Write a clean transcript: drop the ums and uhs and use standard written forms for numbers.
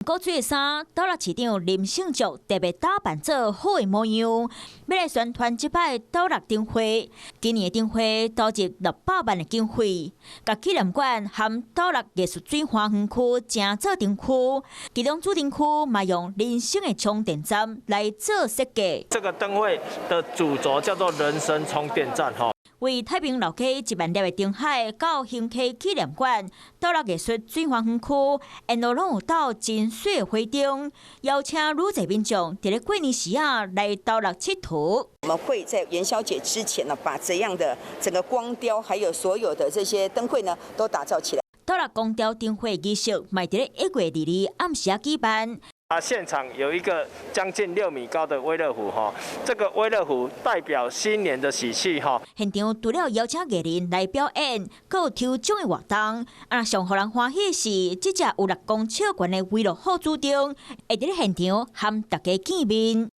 古锥的衫，倒落市长林胜竹特别打扮做好的模样，要来宣传即摆倒落灯会。今年的灯会投入600万的经费，甲纪念馆和倒落艺术水花园区正做灯区，其中主灯区嘛用人生的充电站来做设计。这个灯会的主轴叫做人生充电站哈。为太平老街1万粒的灯海到兴溪纪念馆，倒落艺术水花园区，沿路拢有到真水的花灯，邀请愈侪民众伫咧过年时来倒落佚佗。我们会在元宵节之前呢，把这样的整个光雕还有所有的这些灯会呢，都打造起来。倒落光雕灯会仪式，卖伫咧1月2日暗时举办。现场有一个将近6米高的威乐虎哈，这个威乐虎代表新年的喜气哈。现场除了邀请艺人来表演，还有抽奖的活动。上互人欢喜是，这只有6公尺悬的威乐虎主灯，会伫咧现场和大家见面。